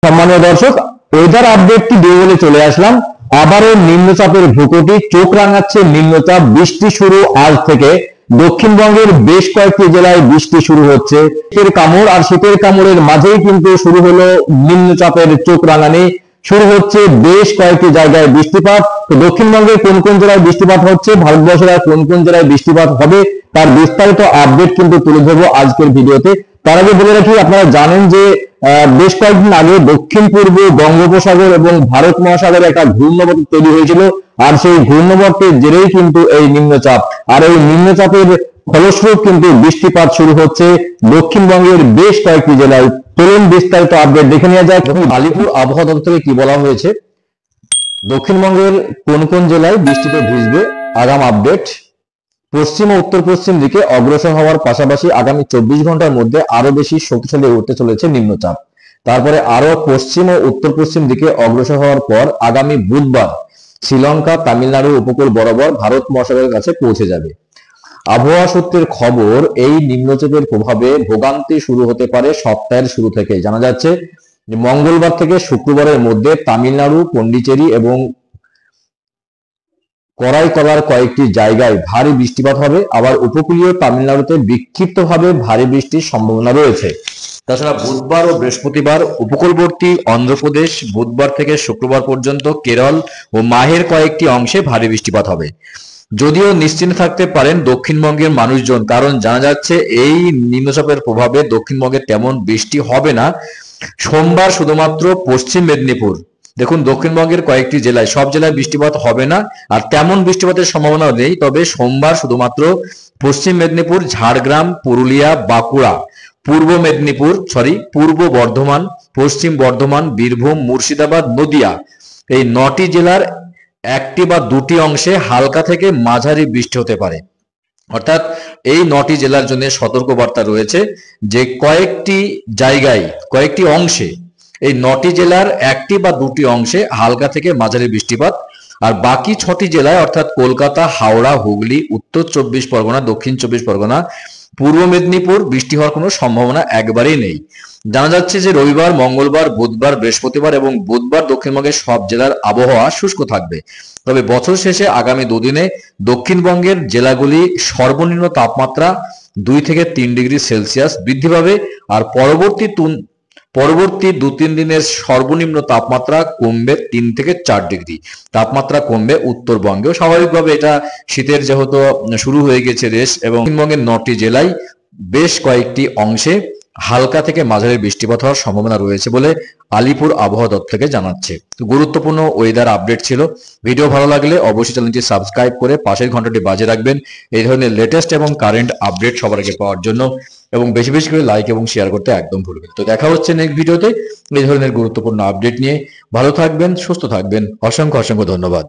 সম্মানীয় দর্শক, ওয়েদার আপডেটটি দিয়ে বলে চলে আসলাম। আবারও নিম্নচাপের ভূকটি চোখ রাঙাচ্ছে। নিম্নচাপ বৃষ্টি শুরু আজ থেকে। দক্ষিণবঙ্গের বেশ কয়েকটি জেলায় বৃষ্টি শুরু হচ্ছে। শীতের কামড় আর শীতের কামড়ের মাঝেই কিন্তু শুরু হলো নিম্নচাপের চোখ রাঙানি। শুরু হচ্ছে বেশ কয়েকটি জায়গায় বৃষ্টিপাত। তো দক্ষিণবঙ্গের কোন কোন জেলায় বৃষ্টিপাত হচ্ছে, ভারতবর্ষের আর কোন কোন জেলায় বৃষ্টিপাত হবে, তার বিস্তারিত আপডেট কিন্তু তুলে ধরবো আজকের ভিডিওতে। তার আগে বলে রাখি, আপনারা জানেন যে বেশ কয়েকদিন আগে দক্ষিণ পূর্ব বঙ্গোপসাগর এবং ভারত মহাসাগরে একটা ঘূর্ণাবর্ত তৈরি হয়েছিল, আর সেই ঘূর্ণাবর্তের জেরেই কিন্তু এই নিম্নচাপ, আর এই নিম্নচাপের ফলস্বরূপ কিন্তু বৃষ্টিপাত শুরু হচ্ছে দক্ষিণবঙ্গের বেশ কয়েকটি জেলায়। চলুন বিস্তারিত আপডেট দেখে নেওয়া যাক। আলিপুর আবহাওয়া দপ্তরে কি বলা হয়েছে, দক্ষিণবঙ্গের কোন কোন জেলায় বৃষ্টিতে ভিজবে, আগাম আপডেট। পশ্চিম ও উত্তর পশ্চিম দিকে অগ্রসর হওয়ার পাশাপাশি আগামী 24 ঘন্টার মধ্যে আরো বেশি শক্তিশালী উঠতে চলেছে নিম্নচাপ। তারপরে আরো পশ্চিম ও উত্তর পশ্চিম দিকে অগ্রসর হওয়ার পর আগামী বুধবার শ্রীলঙ্কা তামিলনাড়ু উপকূল বরাবর ভারত মহাসাগরের কাছে পৌঁছে যাবে। আবহাওয়া সূত্রের খবর, এই নিম্নচাপের প্রভাবে ভোগান্তি শুরু হতে পারে সপ্তাহের শুরু থেকে। জানা যাচ্ছে যে মঙ্গলবার থেকে শুক্রবারের মধ্যে তামিলনাড়ু, পন্ডিচেরি এবং করাইকলার কয়েকটি জায়গায় ভারী বৃষ্টিপাত হবে। আবার উপকূলীয় তামিলনাড়ুতে বিক্ষিপ্তভাবে ভারী বৃষ্টির সম্ভাবনা রয়েছে। তাছাড়া বুধবার ও বৃহস্পতিবার উপকূলবর্তী অন্ধ্রপ্রদেশ, বুধবার থেকে শুক্রবার পর্যন্ত কেরল ও মাহের কয়েকটি অংশে ভারী বৃষ্টিপাত হবে। যদিও নিশ্চিন্তে থাকতে পারেন দক্ষিণবঙ্গের মানুষজন, কারণ জানা যাচ্ছে এই নিম্নচাপের প্রভাবে দক্ষিণবঙ্গে তেমন বৃষ্টি হবে না। সোমবার শুধুমাত্র পশ্চিম মেদিনীপুর, দেখুন দক্ষিণবঙ্গের কয়েকটি জেলায়, সব জেলায় বৃষ্টিপাত হবে না আর তেমন বৃষ্টিপাতের সম্ভাবনা নেই। তবে সোমবার শুধুমাত্র পশ্চিম মেদিনীপুর, ঝাড়গ্রাম, পুরুলিয়া, বাঁকুড়া, পূর্ব বর্ধমান, পশ্চিম বর্ধমান, বীরভূম, মুর্শিদাবাদ, নদিয়া, এই 9টি জেলার একটি বা দুটি অংশে হালকা থেকে মাঝারি বৃষ্টি হতে পারে। অর্থাৎ এই 9টি জেলার জন্য সতর্কবার্তা রয়েছে যে কয়েকটি জায়গায়, কয়েকটি অংশে, এই 9টি জেলার একটি বা দুটি অংশে হালকা থেকে মাঝারি বৃষ্টিপাত। আর বাকি 6টি জেলায় অর্থাৎ কলকাতা, হাওড়া, হুগলি, উত্তর 24 পরগনা, দক্ষিণ 24 পরগনা, পূর্ব মেদিনীপুর বৃষ্টি হওয়ার কোনো সম্ভাবনা একবারেই নেই। জানা যাচ্ছে যে রবিবার, মঙ্গলবার, বুধবার, বৃহস্পতিবার এবং বুধবার দক্ষিণবঙ্গের সব জেলার আবহাওয়া শুষ্ক থাকবে। তবে বছর শেষে আগামী দুদিনে দক্ষিণবঙ্গের জেলাগুলি সর্বনিম্ন তাপমাত্রা 2 থেকে 3 ডিগ্রি সেলসিয়াস বৃদ্ধি পাবে। আর পরবর্তী 2-3 দিনের সর্বনিম্ন তাপমাত্রা কমবে 3 থেকে 4 ডিগ্রি তাপমাত্রা কমবে উত্তরবঙ্গেও। স্বাভাবিকভাবে এটা শীতের যেহেতু শুরু হয়ে গেছে রেশ, এবং দক্ষিণবঙ্গের 9টি জেলায় বেশ কয়েকটি অংশে হালকা থেকে মাঝারি বৃষ্টিপাত হওয়ার সম্ভাবনা রয়েছে বলে আলিপুর আবহাওয়া দপ্তর থেকে জানাচ্ছে। তো গুরুত্বপূর্ণ ওয়েদার আপডেট ছিল। ভিডিও ভালো লাগলে অবশ্যই চ্যানেলটি সাবস্ক্রাইব করে পাশের ঘন্টাটি বাজিয়ে রাখবেন এই ধরনের লেটেস্ট এবং কারেন্ট আপডেট সবার আগে পাওয়ার জন্য, এবং বেশি বেশি করে লাইক এবং শেয়ার করতে একদম ভুলবেন। তো দেখা হচ্ছে নেক্সট ভিডিওতে এই ধরনের গুরুত্বপূর্ণ আপডেট নিয়ে। ভালো থাকবেন, সুস্থ থাকবেন। অসংখ্য অসংখ্য ধন্যবাদ।